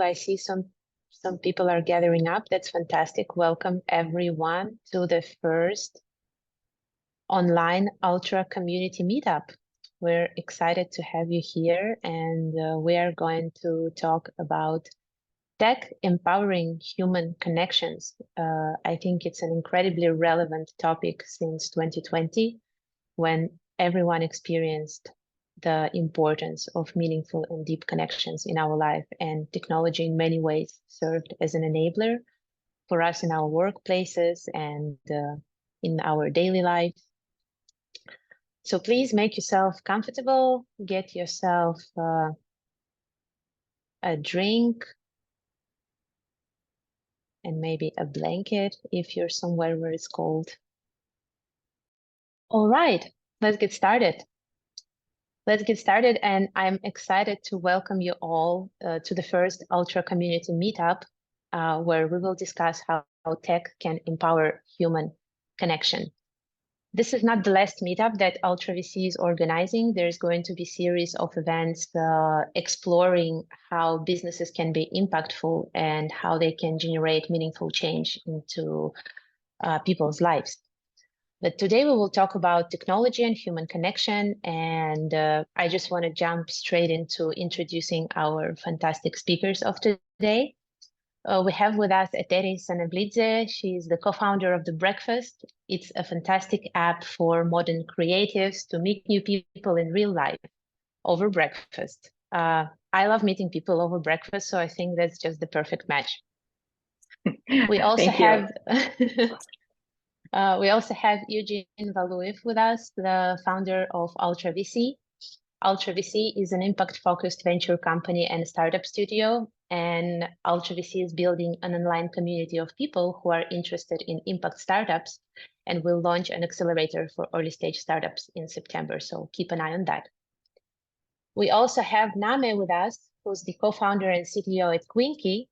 I see some people are gathering up. That's fantastic. Welcome everyone to the first online Ultra community meetup. We're excited to have you here, and we are going to talk about tech empowering human connections. I think it's an incredibly relevant topic since 2020, when everyone experienced the importance of meaningful and deep connections in our life, and technology in many ways served as an enabler for us in our workplaces and in our daily lives. So please make yourself comfortable, get yourself a drink and maybe a blanket if you're somewhere where it's cold. All right, let's get started. And I'm excited to welcome you all to the first Ultra Community Meetup, where we will discuss how tech can empower human connection. This is not the last meetup that Ultra VC is organizing. There's going to be a series of events exploring how businesses can be impactful and how they can generate meaningful change into people's lives. But today we will talk about technology and human connection, and I just want to jump straight into introducing our fantastic speakers of today. We have with us Eteri Sanablidze. She is the co-founder of The Breakfast. It's a fantastic app for modern creatives to meet new people in real life over breakfast. I love meeting people over breakfast, so I think that's just the perfect match. We also have we also have Eugene Valuev with us, the founder of Ultra VC. Ultra VC is an impact-focused venture company and startup studio, and Ultra VC is building an online community of people who are interested in impact startups, and will launch an accelerator for early-stage startups in September, so keep an eye on that. We also have Name with us, who's the co-founder and CTO at Quinky.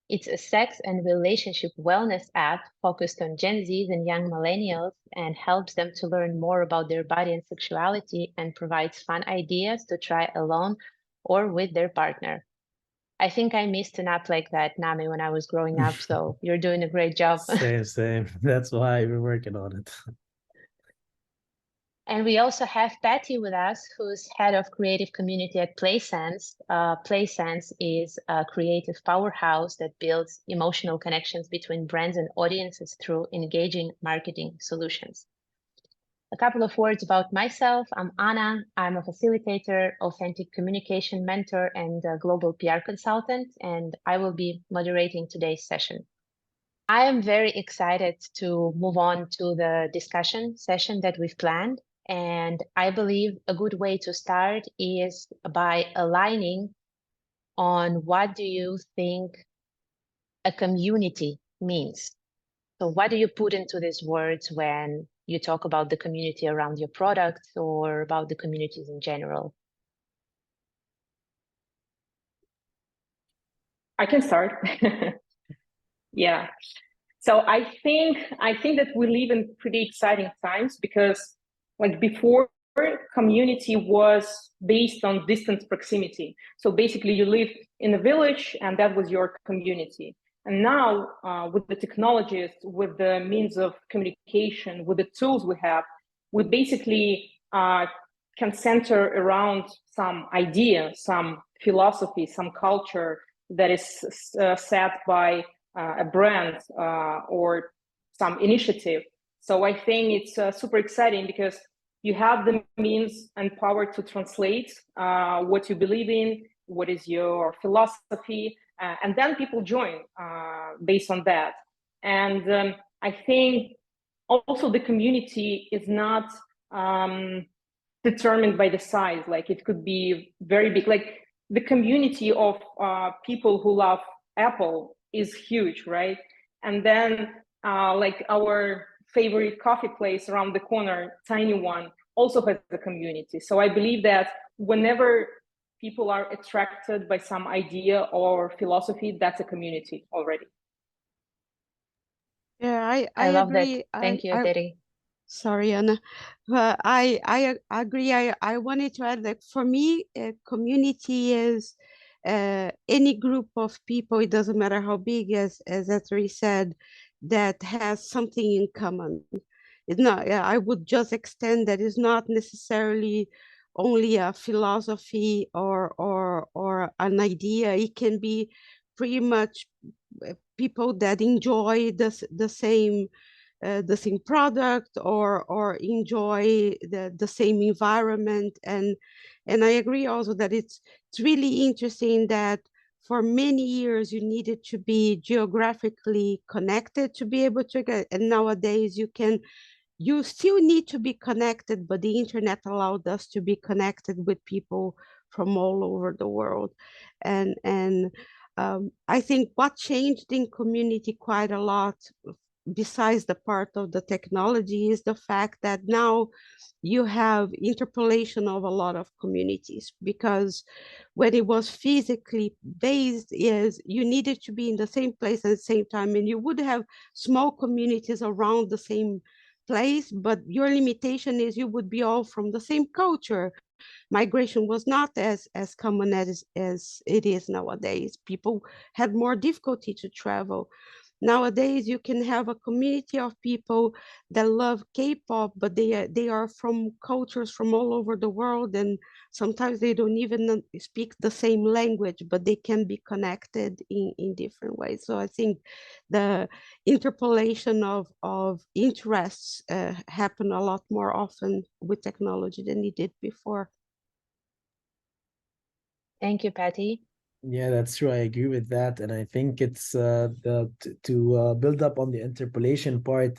It's a sex and relationship wellness app focused on Gen Zs and young millennials, and helps them to learn more about their body and sexuality, and provides fun ideas to try alone or with their partner. I think I missed an app like that, Nami, when I was growing up, so you're doing a great job. Same. That's why we're working on it. And we also have Patty with us, who's head of creative community at PlaySense. PlaySense is a creative powerhouse that builds emotional connections between brands and audiences through engaging marketing solutions. A couple of words about myself. I'm Anna. I'm a facilitator, authentic communication mentor, and a global PR consultant, and I will be moderating today's session. I am very excited to move on to the discussion session that we've planned. And I believe a good way to start is by aligning on what do you think a community means. So what do you put into these words when you talk about the community around your product or about the communities in general? I can start. Yeah. So I think that we live in pretty exciting times, because like before, community was based on distant proximity. So basically you lived in a village and that was your community. And now with the technologies, with the means of communication, with the tools we have, we basically can center around some idea, some philosophy, some culture that is set by a brand or some initiative. So I think it's super exciting, because you have the means and power to translate what you believe in, what is your philosophy, and then people join based on that. And I think also the community is not determined by the size. Like it could be very big. Like the community of people who love Apple is huge, right? And then like our favorite coffee place around the corner, tiny one, also has a community. So I believe that whenever people are attracted by some idea or philosophy, that's a community already. Yeah, I love agree. that. Thank you, Terry. Sorry, Anna. I agree. I wanted to add that for me, community is any group of people, it doesn't matter how big, as Etri said, that has something in common. It's not, I would just extend that it's not necessarily only a philosophy or an idea. It can be pretty much people that enjoy the same product or enjoy the same environment. And I agree also that it's really interesting that for many years you needed to be geographically connected to be able to get, and nowadays you still need to be connected, but the internet allowed us to be connected with people from all over the world. And I think what changed in community quite a lot, besides the part of the technology, is the fact that now you have interpolation of a lot of communities, because when it was physically based, is you needed to be in the same place at the same time, and you would have small communities around the same place, but your limitation is you would be all from the same culture. Migration was not as common as it is nowadays. People had more difficulty to travel. Nowadays, you can have a community of people that love K-pop, but they are from cultures from all over the world, and sometimes they don't even speak the same language, but they can be connected in different ways. So I think the interpolation of interests happen a lot more often with technology than it did before. Thank you, Patty. Yeah, that's true. I agree with that, and I think it's to build up on the interpolation part.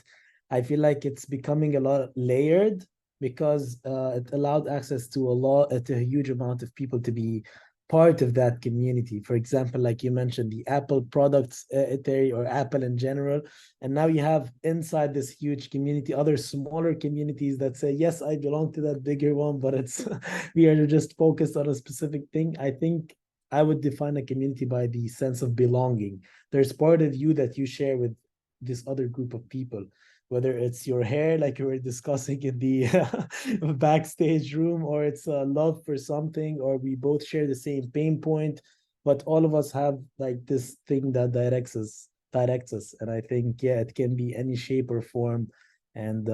I feel like it's becoming a lot layered because it allowed access to a huge amount of people to be part of that community. For example, like you mentioned, the Apple products, Eteri, or Apple in general, and now you have inside this huge community other smaller communities that say, yes, I belong to that bigger one, but it's we are just focused on a specific thing. I think I would define a community by the sense of belonging. There's part of you that you share with this other group of people, whether it's your hair, like we were discussing in the backstage room, or it's a love for something, or we both share the same pain point, but all of us have like this thing that directs us. And I think, yeah, it can be any shape or form. And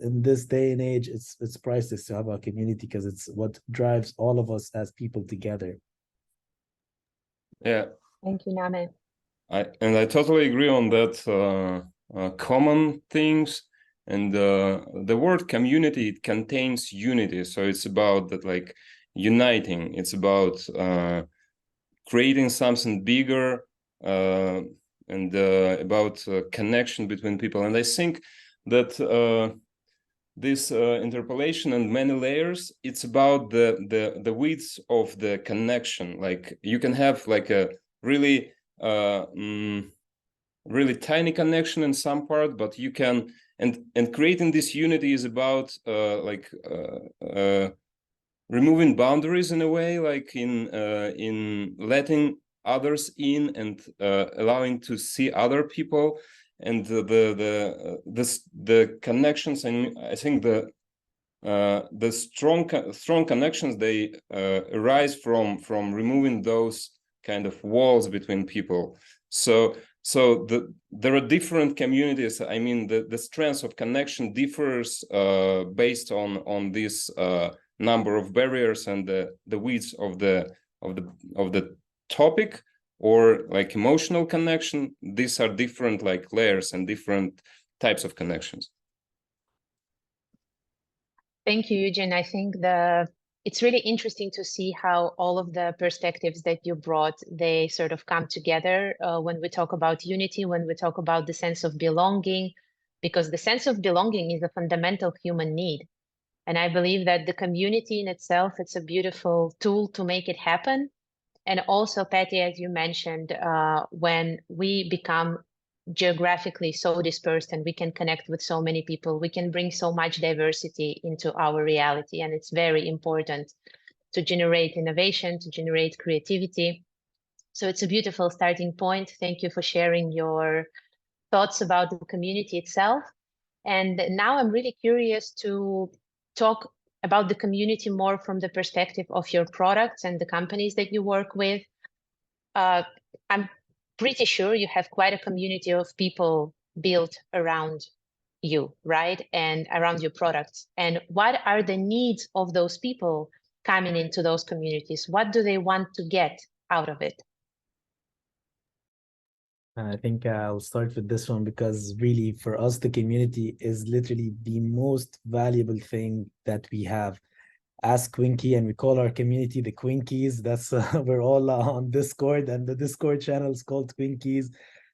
in this day and age, it's priceless to have a community because it's what drives all of us as people together. Yeah. Thank you, Name. I totally agree on that. Common things, and the word community, it contains unity, so it's about that, like uniting. It's about creating something bigger, and about connection between people. And I think that this interpolation and many layers, it's about the width of the connection. Like you can have like a really really tiny connection in some part, but you can, and creating this unity is about removing boundaries in a way, like in letting others in and allowing to see other people, and the connections. And I think the strong connections, they arise from removing those kind of walls between people. So there are different communities. I mean, the strength of connection differs based on this number of barriers and the width of the topic, or like emotional connection. These are different like layers and different types of connections. Thank you, Eugene. I think it's really interesting to see how all of the perspectives that you brought, they sort of come together when we talk about unity, when we talk about the sense of belonging, because the sense of belonging is a fundamental human need. And I believe that the community in itself, it's a beautiful tool to make it happen. And also, Patty, as you mentioned, when we become geographically so dispersed and we can connect with so many people, we can bring so much diversity into our reality. And it's very important to generate innovation, to generate creativity. So it's a beautiful starting point. Thank you for sharing your thoughts about the community itself. And now I'm really curious to talk about the community more from the perspective of your products and the companies that you work with. I'm pretty sure you have quite a community of people built around you, right? And around your products. And what are the needs of those people coming into those communities? What do they want to get out of it? I think I'll start with this one because really for us, the community is literally the most valuable thing that we have. As Quinky, and we call our community the Quinkies. That's we're all on Discord, and the Discord channel is called Quinkies.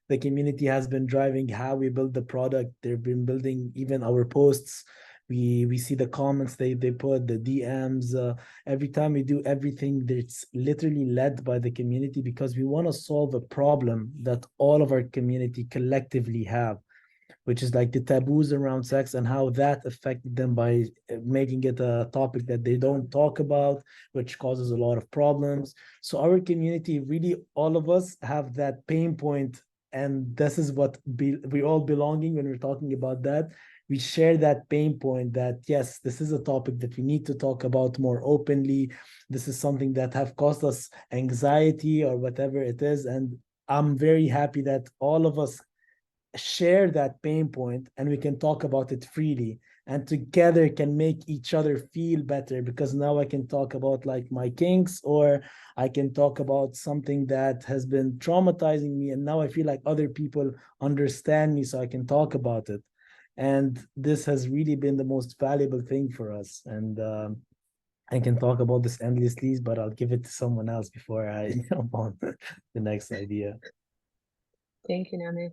The community has been driving how we build the product. They've been building even our posts. We see the comments they put, the DMs. Every time we do everything, it's literally led by the community because we want to solve a problem that all of our community collectively have, which is like the taboos around sex and how that affected them by making it a topic that they don't talk about, which causes a lot of problems. So our community, really, all of us have that pain point, and this is what we all belonging when we're talking about that. We share that pain point that yes, this is a topic that we need to talk about more openly. This is something that have caused us anxiety or whatever it is, and I'm very happy that all of us share that pain point and we can talk about it freely and together can make each other feel better, because now I can talk about like my kinks, or I can talk about something that has been traumatizing me, and now I feel like other people understand me so I can talk about it. And this has really been the most valuable thing for us. And I can talk about this endlessly, but I'll give it to someone else before I jump on the next idea. Thank you, Name.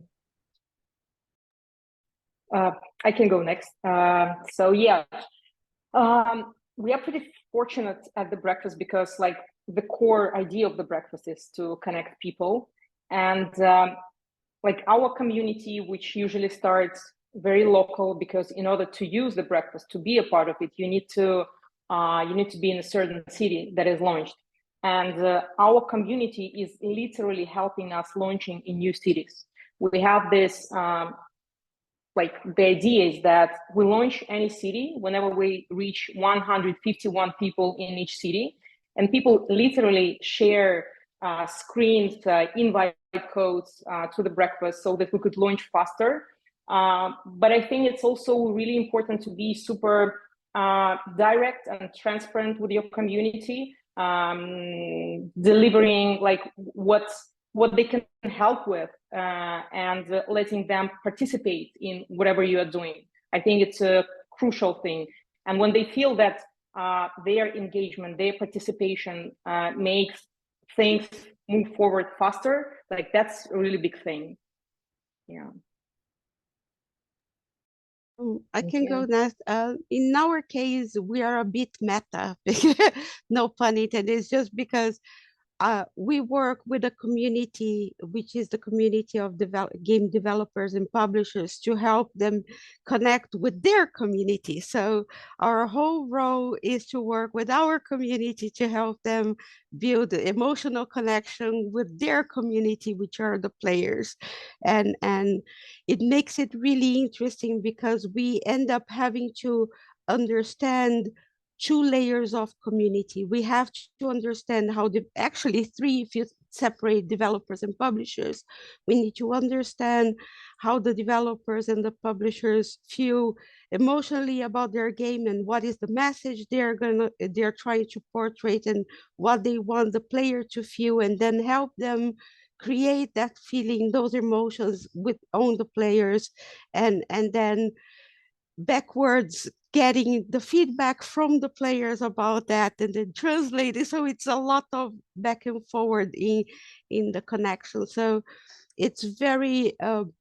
I can go next. So yeah, we are pretty fortunate at the breakfast because like the core idea of the breakfast is to connect people, and like our community, which usually starts very local, because in order to use the breakfast, to be a part of it, you need to be in a certain city that is launched. And our community is literally helping us launching in new cities. We have this like the idea is that we launch any city whenever we reach 151 people in each city, and people literally share screens, invite codes to the breakfast so that we could launch faster. But I think it's also really important to be super direct and transparent with your community, delivering like what they can help with, and letting them participate in whatever you are doing. I think it's a crucial thing. And when they feel that their engagement, their participation makes things move forward faster, like that's a really big thing. Yeah. I can go next. In our case, we are a bit meta, no pun intended. It's just because we work with a community, which is the community of game developers and publishers, to help them connect with their community. So our whole role is to work with our community to help them build emotional connection with their community, which are the players. And it makes it really interesting because we end up having to understand two layers of community. We have to understand how actually three, if you separate developers and publishers. We need to understand how the developers and the publishers feel emotionally about their game and what is the message they're trying to portray and what they want the player to feel, and then help them create that feeling, those emotions on the players, and then backwards getting the feedback from the players about that and then translating. So it's a lot of back and forward in the connection. So it's very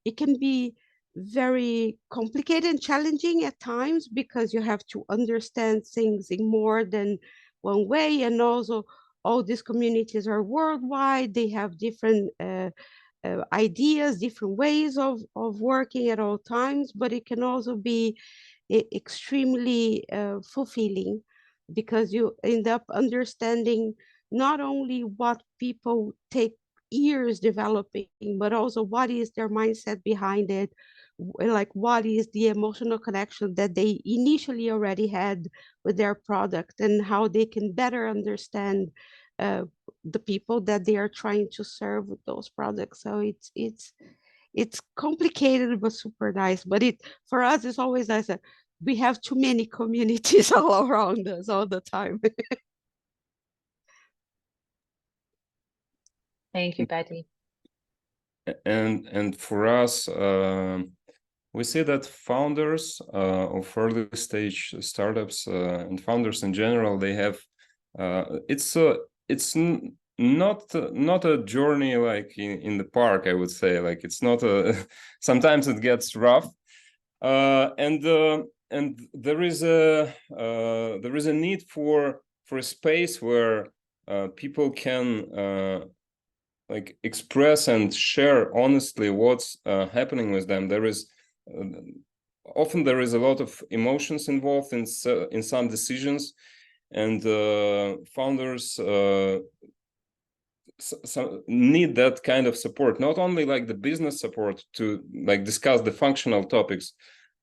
it can be very complicated and challenging at times because you have to understand things in more than one way, and also all these communities are worldwide. They have different ideas, different ways of working at all times, but it can also be extremely fulfilling because you end up understanding not only what people take years developing, but also what is their mindset behind it, like what is the emotional connection that they initially already had with their product, and how they can better understand the people that they are trying to serve with those products. So it's complicated but super nice. But it for us it's always nice that we have too many communities all around us all the time. Thank you, Patty. And for us, we see that founders of early stage startups and founders in general, they have it's not a journey like in the park, I would say. Like it's not a sometimes it gets rough, and there is a need for a space where people can like express and share honestly what's happening with them. There is often there is a lot of emotions involved in some decisions, and founders need that kind of support, not only like the business support to like discuss the functional topics,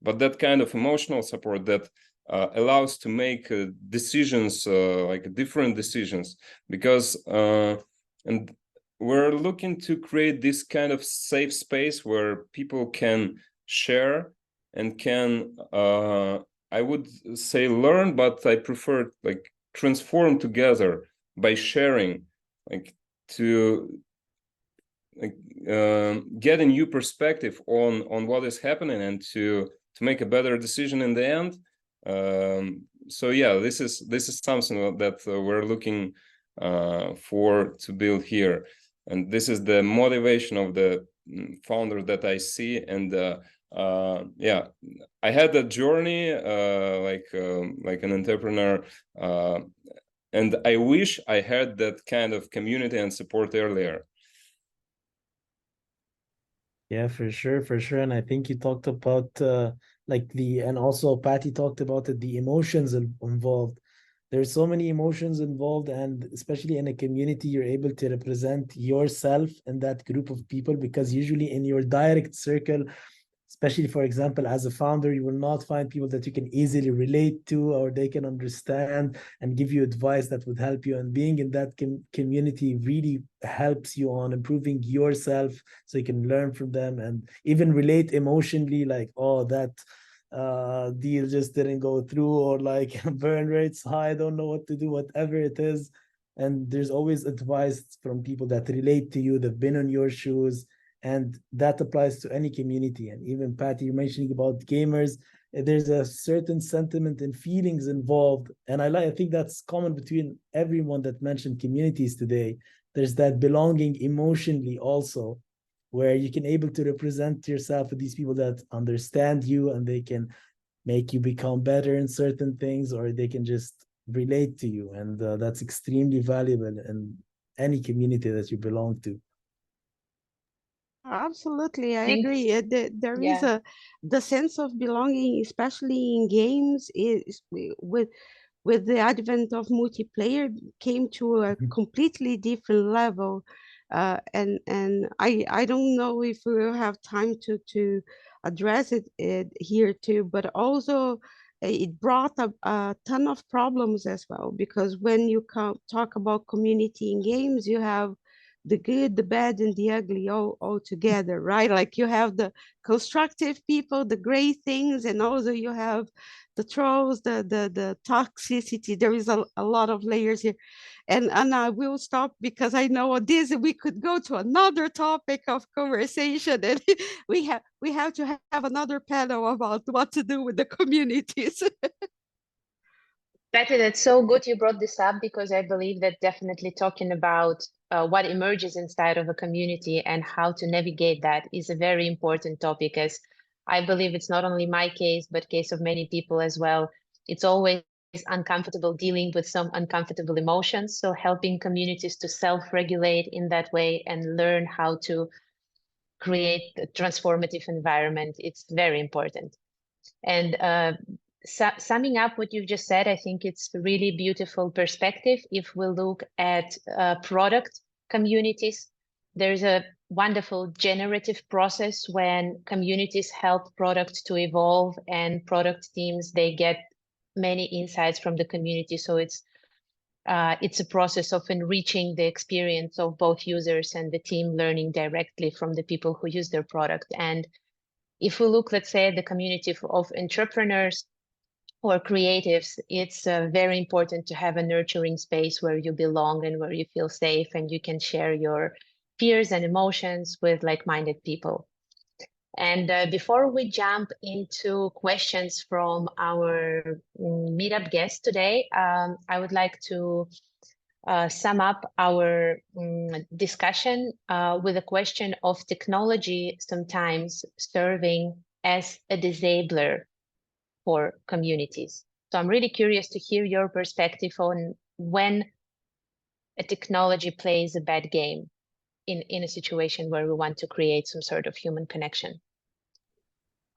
but that kind of emotional support that allows to make decisions, like different decisions, because and we're looking to create this kind of safe space where people can share and can I would say learn, but I prefer like transform together by sharing, like to like get a new perspective on what is happening and to make a better decision in the end. So yeah, this is something that we're looking for to build here, and this is the motivation of the founder that I see. And yeah, I had a journey like an entrepreneur, and I wish I had that kind of community and support earlier. Yeah, for sure. And I think you talked about and also Patty talked about it, the emotions involved. There's so many emotions involved, and especially in a community, you're able to represent yourself in that group of people, because usually in your direct circle, especially for example as a founder, you will not find people that you can easily relate to or they can understand and give you advice that would help you. And being in that community really helps you on improving yourself, so you can learn from them and even relate emotionally, like, oh, that deal just didn't go through, or like burn rates high, I don't know what to do, whatever it is. And there's always advice from people that relate to you, they've been on your shoes, and that applies to any community. And even Patty, you're mentioning about gamers, there's a certain sentiment and feelings involved, and I think that's common between everyone that mentioned communities today. There's that belonging emotionally also, where you can able to represent yourself with these people that understand you, and they can make you become better in certain things, or they can just relate to you. And that's extremely valuable in any community that you belong to. Absolutely, I Thank- agree. There is Yeah. the sense of belonging, especially in games, is with the advent of multiplayer, came to a completely different level. And I don't know if we will have time to address it here too, but also it brought a ton of problems as well, because when you talk about community in games, you have the good, the bad, and the ugly all together, right? Like you have the constructive people, the great things, and also you have the trolls, the toxicity. There is a lot of layers here. And I will stop because I know this we could go to another topic of conversation, and we have to have another panel about what to do with the communities. Betty, that's so good you brought this up, because I believe that definitely talking about what emerges inside of a community and how to navigate that is a very important topic, as I believe it's not only my case, but case of many people as well. It's always uncomfortable dealing with some uncomfortable emotions. So helping communities to self-regulate in that way and learn how to create a transformative environment, it's very important. And summing up what you've just said, I think it's a really beautiful perspective. If we look at product communities, there's a wonderful generative process when communities help products to evolve, and product teams, they get many insights from the community. So it's it's a process of enriching the experience of both users and the team learning directly from the people who use their product. And if we look, let's say, at the community of entrepreneurs or creatives, it's very important to have a nurturing space where you belong and where you feel safe and you can share your fears and emotions with like-minded people. And before we jump into questions from our meetup guest today, I would like to sum up our discussion with a question of technology sometimes serving as a disabler for communities. So I'm really curious to hear your perspective on when a technology plays a bad game in a situation where we want to create some sort of human connection.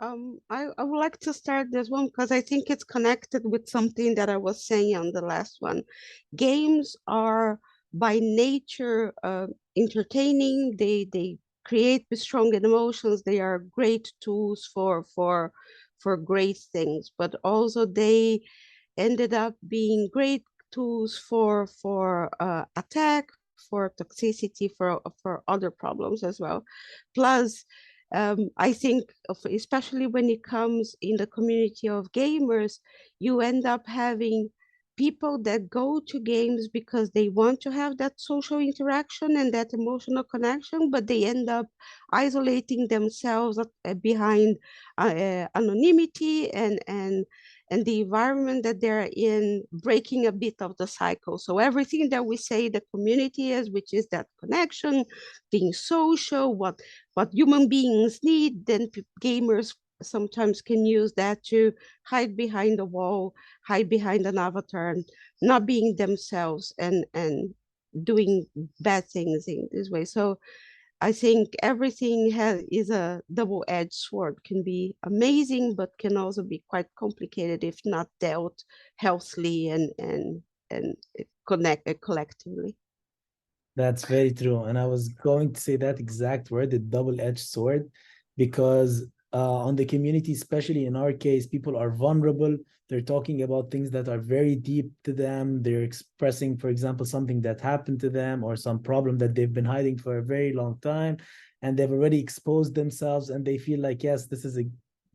I would like to start this one because I think it's connected with something that I was saying on the last one. Games are by nature entertaining. They create strong emotions. They are great tools for great things, but also they ended up being great tools for attack, for toxicity, for other problems as well. Plus, I think especially when it comes in the community of gamers, you end up having people that go to games because they want to have that social interaction and that emotional connection, but they end up isolating themselves behind anonymity and the environment that they're in, breaking a bit of the cycle. So everything that we say the community is, which is that connection, being social, what human beings need, then gamers sometimes can use that to hide behind a wall, hide behind an avatar, and not being themselves and doing bad things in this way. So I think everything is a double-edged sword, can be amazing, but can also be quite complicated if not dealt healthily and collectively. That's very true. And I was going to say that exact word, the double-edged sword, because on the community, especially in our case, people are vulnerable. They're talking about things that are very deep to them. They're expressing, for example, something that happened to them or some problem that they've been hiding for a very long time. And they've already exposed themselves and they feel like, yes, this is a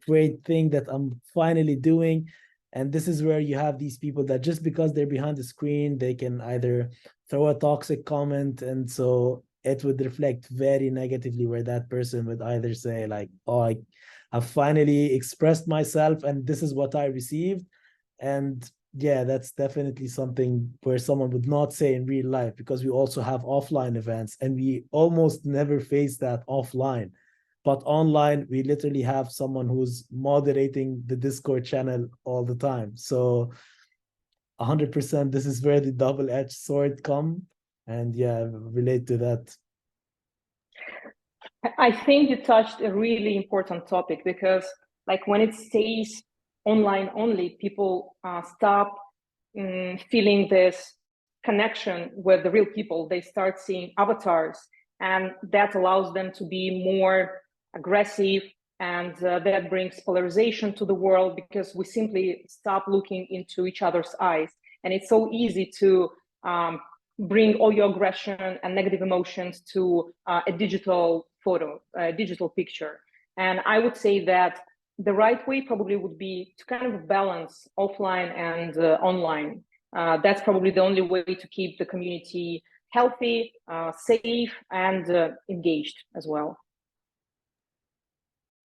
great thing that I'm finally doing. And this is where you have these people that just because they're behind the screen, they can either throw a toxic comment, and so it would reflect very negatively where that person would either say like, oh, I've finally expressed myself and this is what I received. And yeah, that's definitely something where someone would not say in real life, because we also have offline events and we almost never face that offline. But online, we literally have someone who's moderating the Discord channel all the time. So 100%, this is where the double-edged sword come, and yeah, relate to that. I think you touched a really important topic, because like when it stays online only, people stop feeling this connection with the real people. They start seeing avatars, and that allows them to be more aggressive, and that brings polarization to the world, because we simply stop looking into each other's eyes. And it's so easy to bring all your aggression and negative emotions to a digital photo, a digital picture. And I would say that the right way probably would be to kind of balance offline and online. That's probably the only way to keep the community healthy, safe, and engaged as well.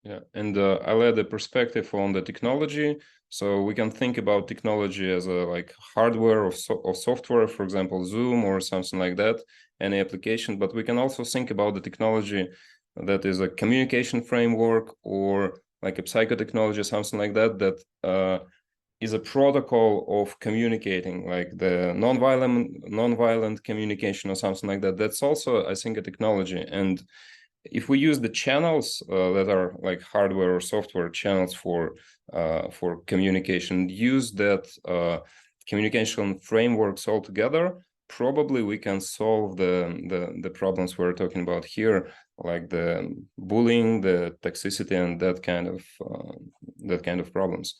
Yeah, and I'll add a perspective on the technology. So we can think about technology as a like hardware or software, for example, Zoom or something like that, any application. But we can also think about the technology that is a communication framework or like a psychotechnology, something like that, that is a protocol of communicating, like the non-violent communication or something like that. That's also, I think, a technology. And if we use the channels that are like hardware or software channels for communication, use that communication frameworks all together, probably we can solve the problems we're talking about here, like the bullying, the toxicity, and that kind of problems.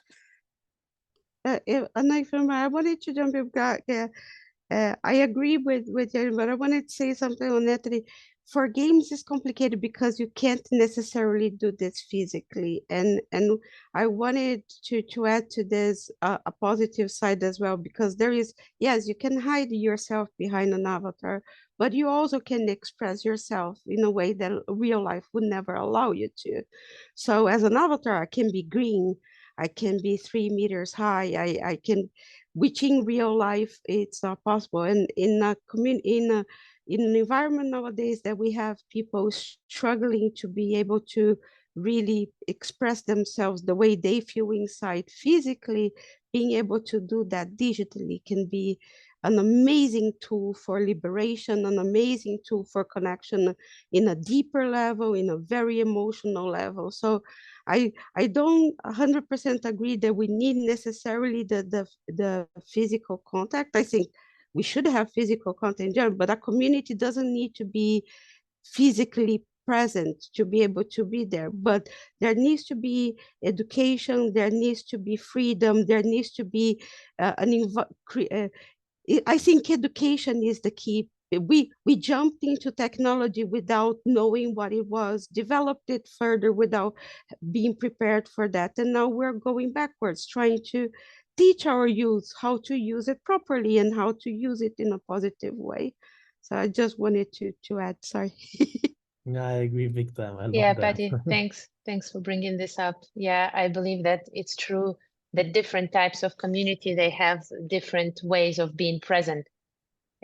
And I wanted to jump in. I agree with you, but I wanted to say something on that. For games, it's complicated because you can't necessarily do this physically, and I wanted to add to this a positive side as well, because there is, yes, you can hide yourself behind an avatar, but you also can express yourself in a way that real life would never allow you to. So as an avatar, I can be green, I can be 3 meters high, I can, which in real life it's not possible. And in a in an environment nowadays that we have people struggling to be able to really express themselves the way they feel inside physically, being able to do that digitally can be an amazing tool for liberation, an amazing tool for connection in a deeper level, in a very emotional level. So I don't 100% agree that we need necessarily the physical contact. I think we should have physical contact in general, but a community doesn't need to be physically present to be able to be there. But there needs to be education, there needs to be freedom, there needs to be I think education is the key. We jumped into technology without knowing what it was, developed it further without being prepared for that, and now we're going backwards, trying to teach our youth how to use it properly and how to use it in a positive way. So I just wanted to add. Sorry. Yeah, I agree big time. I Yeah, love that. Patty, thanks. Thanks for bringing this up. Yeah, I believe that it's true that different types of community, they have different ways of being present.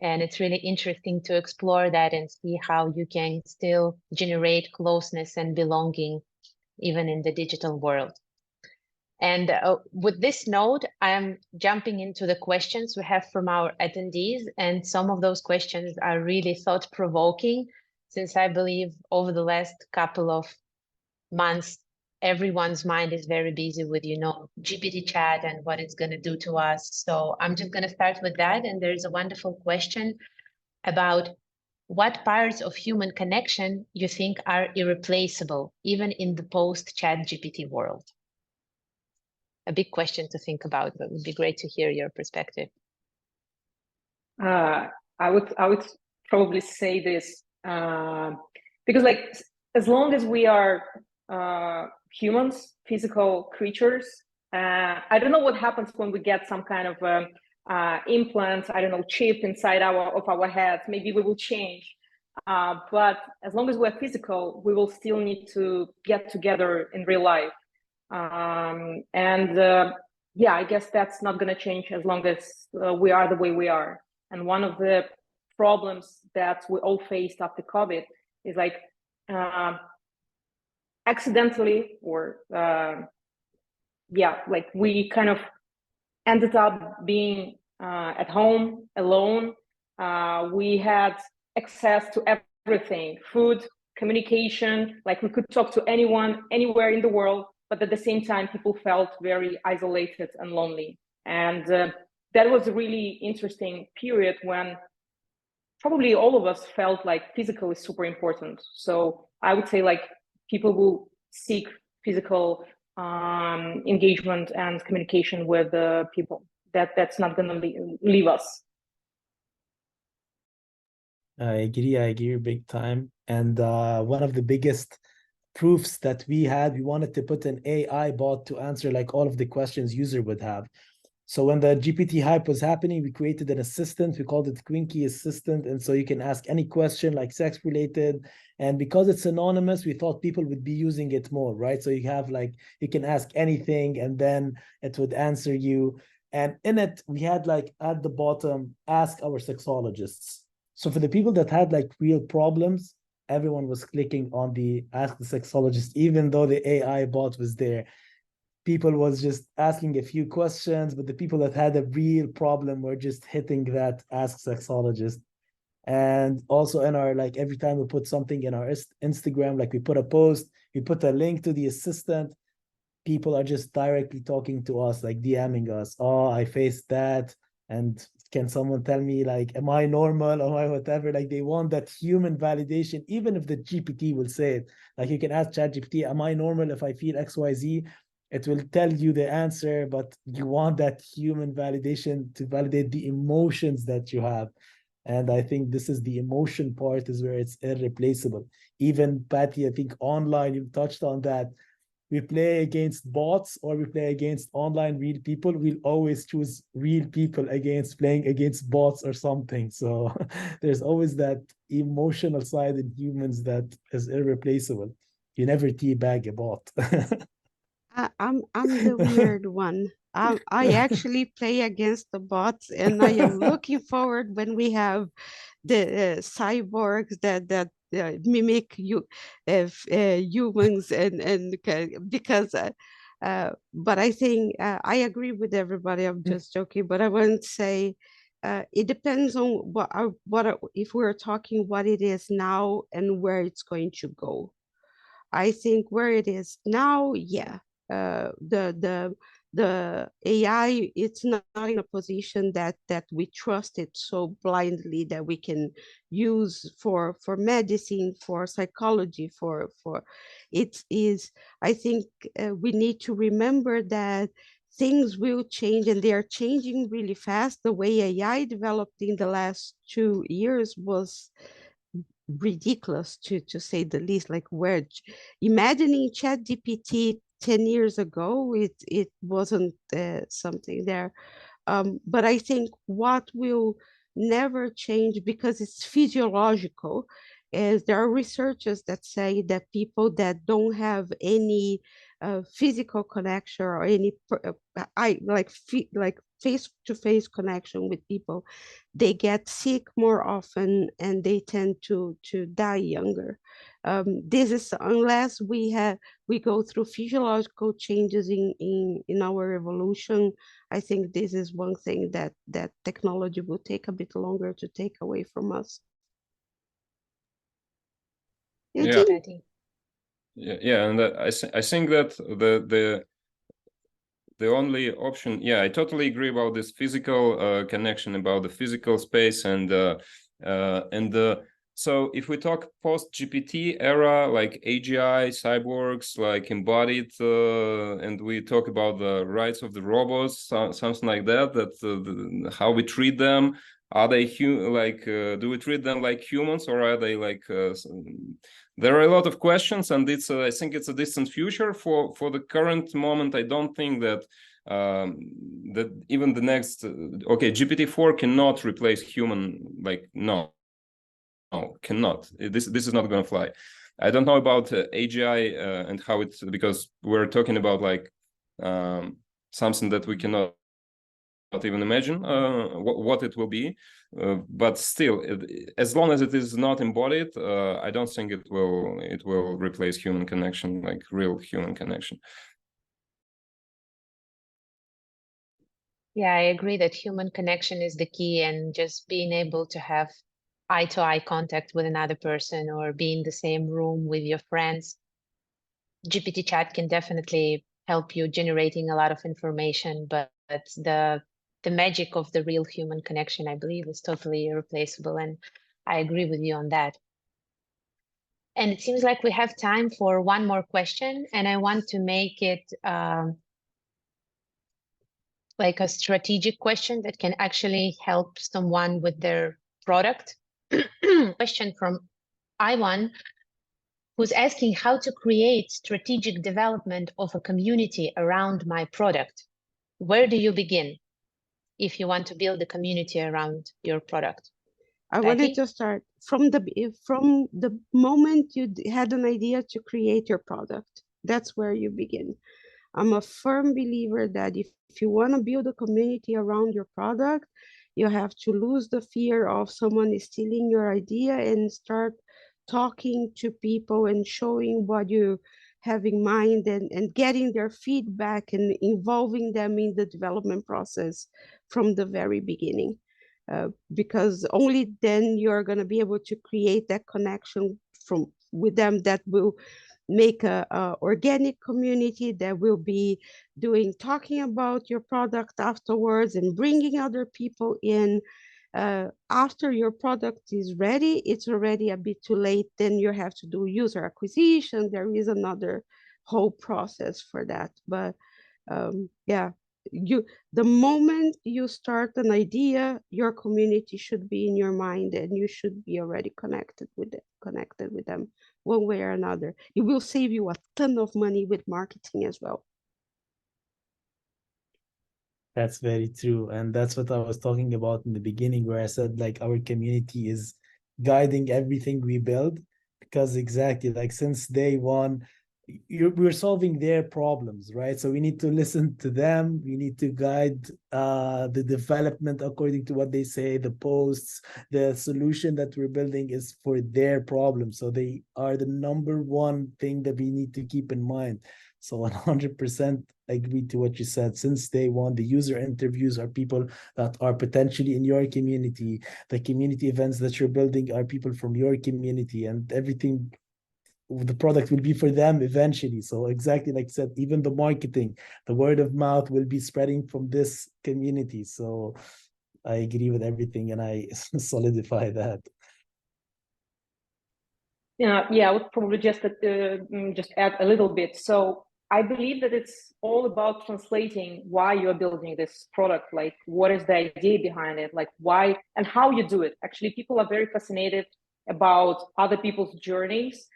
And it's really interesting to explore that and see how you can still generate closeness and belonging even in the digital world. And with this note, I'm jumping into the questions we have from our attendees. And some of those questions are really thought-provoking, since I believe over the last couple of months, everyone's mind is very busy with, GPT chat and what it's going to do to us. So I'm just going to start with that. And there's a wonderful question about what parts of human connection you think are irreplaceable, even in the post-chat GPT world? A big question to think about, but it would be great to hear your perspective. I would probably say this because, like, as long as we are humans, physical creatures, I don't know what happens when we get some kind of implant, I don't know, chip inside of our heads. Maybe we will change. But as long as we're physical, we will still need to get together in real life. Yeah, I guess that's not going to change as long as we are the way we are. And one of the problems that we all faced after COVID is like accidentally or like we kind of ended up being at home alone. We had access to everything, food, communication, like we could talk to anyone, anywhere in the world, but at the same time, people felt very isolated and lonely. And that was a really interesting period when probably all of us felt like physical is super important. So I would say like people will seek physical engagement and communication with people. That's not going to leave us. I agree big time. And one of the biggest proofs that we wanted to put an AI bot to answer like all of the questions user would have. So when the GPT hype was happening, we created an assistant. We called it Quinky Assistant. And so you can ask any question like sex related. And because it's anonymous, we thought people would be using it more, right? So you have like, you can ask anything and then it would answer you. And in it, we had like at the bottom, ask our sexologists. So for the people that had like real problems, everyone was clicking on the ask the sexologist, even though the AI bot was there. People was just asking a few questions, but the people that had a real problem were just hitting that ask sexologist. And also in our, like every time we put something in our Instagram, like we put a post, we put a link to the assistant, people are just directly talking to us, like DMing us. Oh, I faced that. And can someone tell me, like, am I normal? Am I whatever? Like they want that human validation, even if the GPT will say it. Like you can ask ChatGPT, am I normal if I feel XYZ? it will tell you the answer, but you want that human validation to validate the emotions that you have. And I think this is the emotion part is where it's irreplaceable. Even Patty, I think online, you've touched on that. We play against bots or we play against online real people, we'll always choose real people against playing against bots or something. So there's always that emotional side in humans that is irreplaceable. You never teabag a bot. I'm the weird one. I actually play against the bots, and I am looking forward when we have the cyborgs that mimic humans because but I think I agree with everybody. I'm just joking, but I want to say it depends on if we're talking what it is now and where it's going to go. I think where it is now, yeah, the AI, it's not in a position that we trust it so blindly that we can use for medicine, for psychology, for it is. I think we need to remember that things will change and they are changing really fast. The way AI developed in the last 2 years was ridiculous to say the least. Like where imagining chat gpt 10 years ago, it wasn't something there. But I think what will never change because it's physiological is there are researchers that say that people that don't have any physical connection or any I like face-to-face connection with people, they get sick more often and they tend to die younger. This is unless we go through physiological changes in our evolution. I think this is one thing that technology will take a bit longer to take away from us. Yeah. Patty. Yeah, and I think that the only option, yeah, I totally agree about this physical connection, about the physical space, and so if we talk post GPT era, like AGI, cyborgs, like embodied, and we talk about the rights of the robots, something like that, how we treat them. Are they do we treat them like humans, or are they like there are a lot of questions, and it's I think it's a distant future. For the current moment, I don't think that that even the next okay, GPT-4 cannot replace human, like no, cannot. This is not going to fly. I don't know about AGI and how it's, because we're talking about like something that we cannot even imagine what it will be, but still, as long as it is not embodied, I don't think it will replace human connection, like real human connection. Yeah, I agree that human connection is the key, and just being able to have eye-to-eye contact with another person or be in the same room with your friends. GPT chat can definitely help you generating a lot of information, but the magic of the real human connection, I believe, is totally irreplaceable, and I agree with you on that. And it seems like we have time for one more question, and I want to make it like a strategic question that can actually help someone with their product. Question from Ivan, who's asking how to create strategic development of a community around my product. Where do you begin if you want to build a community around your product? I wanted to start from the moment you had an idea to create your product. That's where you begin. I'm a firm believer that if you want to build a community around your product, you have to lose the fear of someone stealing your idea and start talking to people and showing what you have in mind and getting their feedback and involving them in the development process from the very beginning. Because only then you're going to be able to create that connection with them that will make a organic community that will be talking about your product afterwards and bringing other people in. After your product is ready, it's already a bit too late. Then you have to do user acquisition. There is another whole process for that. But yeah, the moment you start an idea, your community should be in your mind, and you should be already connected with them one way or another. It will save you a ton of money with marketing as well. That's very true. And that's what I was talking about in the beginning, where I said like our community is guiding everything we build. Because exactly, like since day one, we're solving their problems, right? So we need to listen to them. We need to guide the development according to what they say, the posts, the solution that we're building is for their problem. So they are the number one thing that we need to keep in mind. So 100% agree to what you said. Since day one, the user interviews are people that are potentially in your community. The community events that you're building are people from your community, and everything, the product will be for them eventually. So exactly like I said, even the marketing, the word of mouth will be spreading from this community. So I agree with everything, and I solidify that. Yeah, I would probably just add a little bit. So I believe that it's all about translating why you're building this product, like what is the idea behind it, like why and how you do it. Actually, people are very fascinated about other people's journeys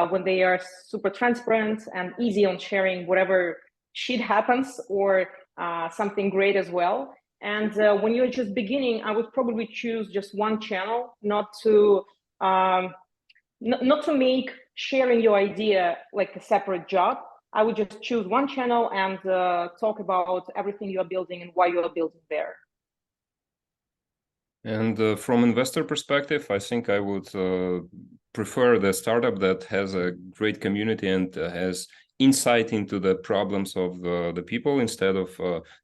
when they are super transparent and easy on sharing whatever shit happens or something great as well. And when you're just beginning, I would probably choose just one channel, not to make sharing your idea like a separate job. I would just choose one channel and talk about everything you're building and why you're building there. And from investor perspective, I think I would prefer the startup that has a great community and has insight into the problems of the people, instead of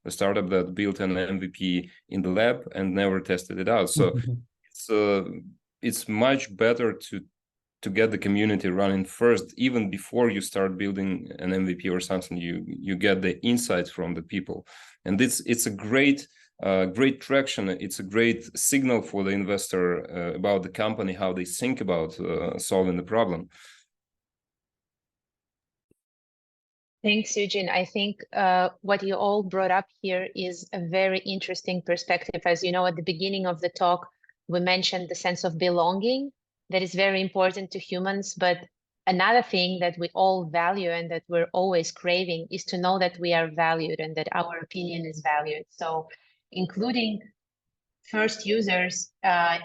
the startup that built an MVP in the lab and never tested it out. So it's much better to get the community running first, even before you start building an MVP or something. You get the insights from the people, and it's a great traction. It's a great signal for the investor about the company, how they think about solving the problem. Thanks, Eugene. I think what you all brought up here is a very interesting perspective. As you know, at the beginning of the talk, we mentioned the sense of belonging that is very important to humans. But another thing that we all value and that we're always craving is to know that we are valued and that our opinion is valued. So including first users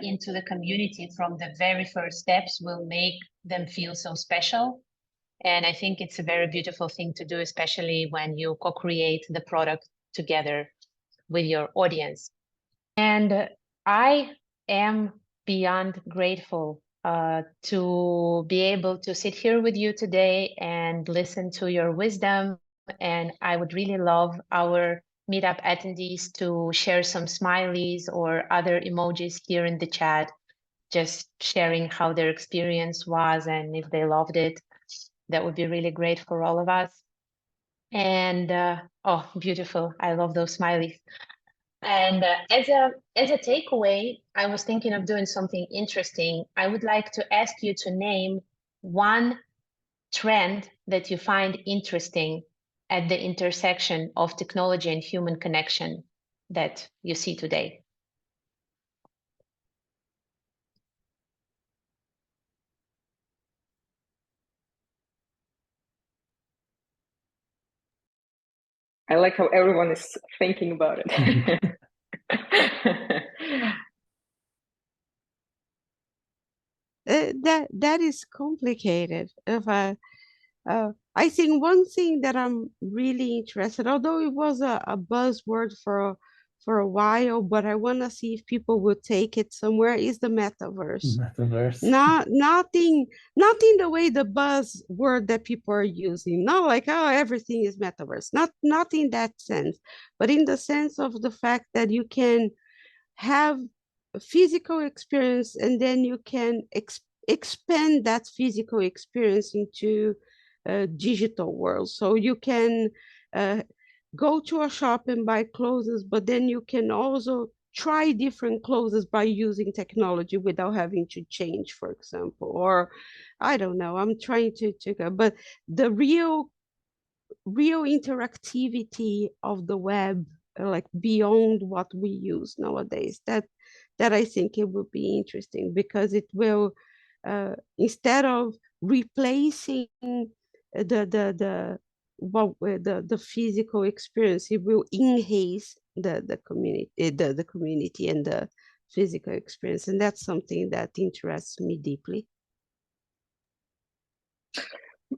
into the community from the very first steps will make them feel so special. And I think it's a very beautiful thing to do, especially when you co-create the product together with your audience. And I am beyond grateful to be able to sit here with you today and listen to your wisdom. And I would really love our Meetup attendees to share some smileys or other emojis here in the chat, just sharing how their experience was and if they loved it. That would be really great for all of us. And oh, beautiful. I love those smileys. And as a takeaway, I was thinking of doing something interesting. I would like to ask you to name one trend that you find interesting at the intersection of technology and human connection that you see today. I like how everyone is thinking about it. That is complicated. I think one thing that I'm really interested, although it was a buzzword for a while, but I want to see if people will take it somewhere, is the metaverse. Metaverse. Nothing the way the buzzword that people are using. Not like, oh, everything is metaverse. Not in that sense, but in the sense of the fact that you can have a physical experience and then you can expand that physical experience into a digital world. So you can go to a shop and buy clothes, but then you can also try different clothes by using technology without having to change, for example. Or I don't know, I'm trying to but the real real interactivity of the web, like beyond what we use nowadays. That I think it would be interesting, because it will, instead of replacing the physical experience, it will enhance the community and the physical experience, and that's something that interests me deeply.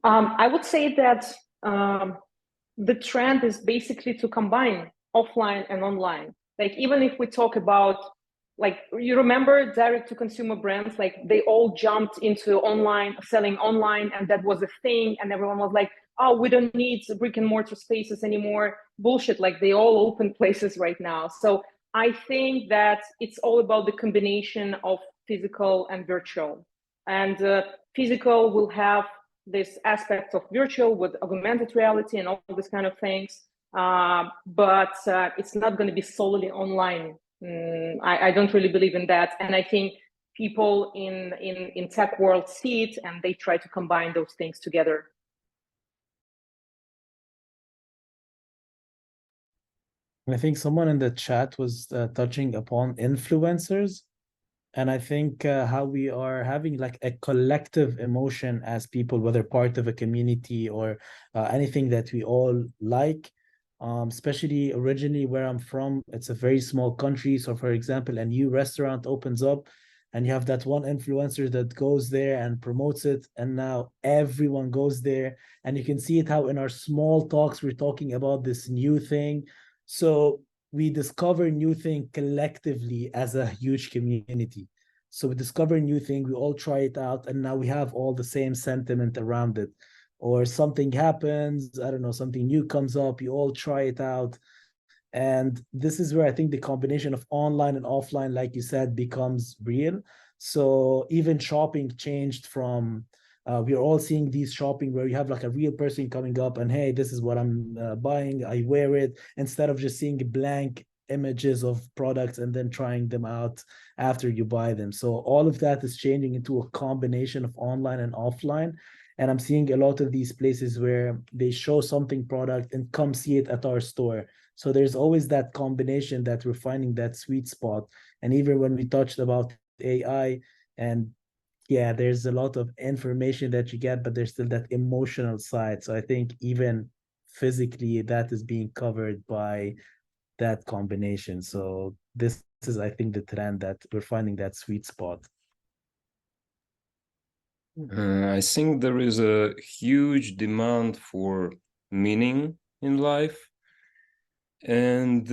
I would say that the trend is basically to combine offline and online. Like, even if we talk about, like, you remember direct to consumer brands, like they all jumped into online, selling online, and that was a thing, and everyone was like, oh, we don't need brick and mortar spaces anymore. Bullshit, like they all open places right now. So I think that it's all about the combination of physical and virtual. And physical will have this aspect of virtual with augmented reality and all these kind of things, but it's not going to be solely online. I don't really believe in that, and I think people in tech world see it, and they try to combine those things together. I think someone in the chat was touching upon influencers. And I think how we are having like a collective emotion as people, whether part of a community or anything that we all like, especially originally where I'm from, it's a very small country. So for example, a new restaurant opens up and you have that one influencer that goes there and promotes it. And now everyone goes there. And you can see it how in our small talks, we're talking about this new thing. So we discover new thing collectively as a huge community. So we discover a new thing, we all try it out, and now we have all the same sentiment around it. Or something happens, I don't know, something new comes up, you all try it out. And this is where I think the combination of online and offline, like you said, becomes real. So even shopping changed from we're all seeing these shopping where you have like a real person coming up and, hey, this is what I'm buying, I wear it, instead of just seeing blank images of products and then trying them out after you buy them. So all of that is changing into a combination of online and offline. And I'm seeing a lot of these places where they show something product and come see it at our store. So there's always that combination that we're finding that sweet spot. And even when we touched about AI, and yeah, there's a lot of information that you get, but there's still that emotional side. So I think even physically that is being covered by that combination. So this is, I think, the trend that we're finding that sweet spot. I think there is a huge demand for meaning in life. And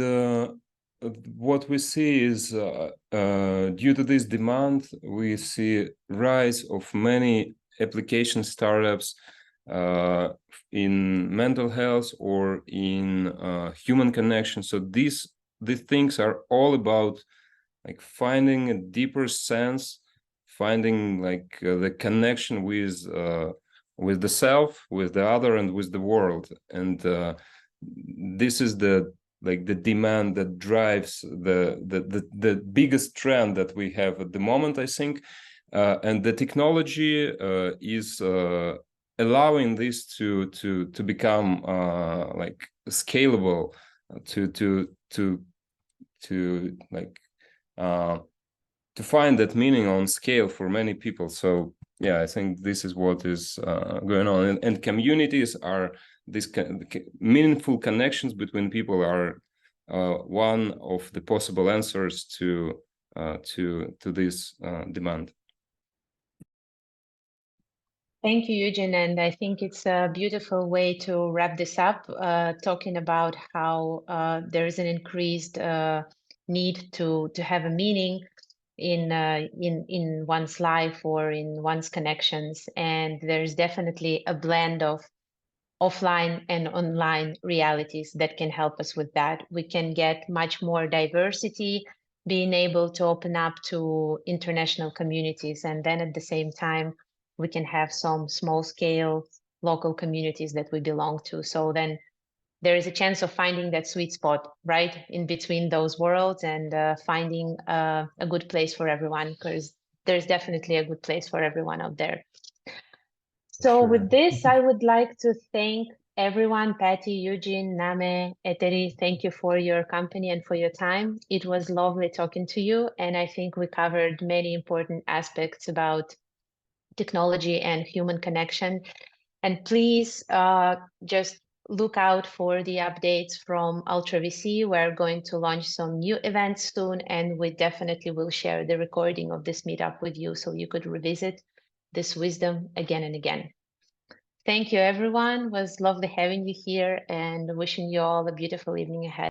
what we see is due to this demand, we see rise of many application startups in mental health or in human connection. So these things are all about like finding a deeper sense, finding like the connection with the self, with the other, and with the world. And this is the demand that drives the biggest trend that we have at the moment, I think. And the technology is allowing this to become like scalable, to like to find that meaning on scale for many people. So yeah, I think this is what is going on, and communities are these meaningful connections between people are one of the possible answers to this demand. Thank you, Eugene. And I think it's a beautiful way to wrap this up, talking about how there is an increased need to have a meaning in one's life or in one's connections. And there's definitely a blend of offline and online realities that can help us with that. We can get much more diversity, being able to open up to international communities, and then at the same time, we can have some small scale local communities that we belong to. So then there is a chance of finding that sweet spot right in between those worlds, and finding a good place for everyone, because there's definitely a good place for everyone out there. So Sure. with this, I would like to thank Everyone, Patty, Eugene, Name, Eteri, thank you for your company and for your time. It was lovely talking to you, and I think we covered many important aspects about technology and human connection. And please just look out for the updates from Ultra VC. We're going to launch some new events soon, and we definitely will share the recording of this meetup with you so you could revisit this wisdom again and again. Thank you, everyone. It was lovely having you here and wishing you all a beautiful evening ahead.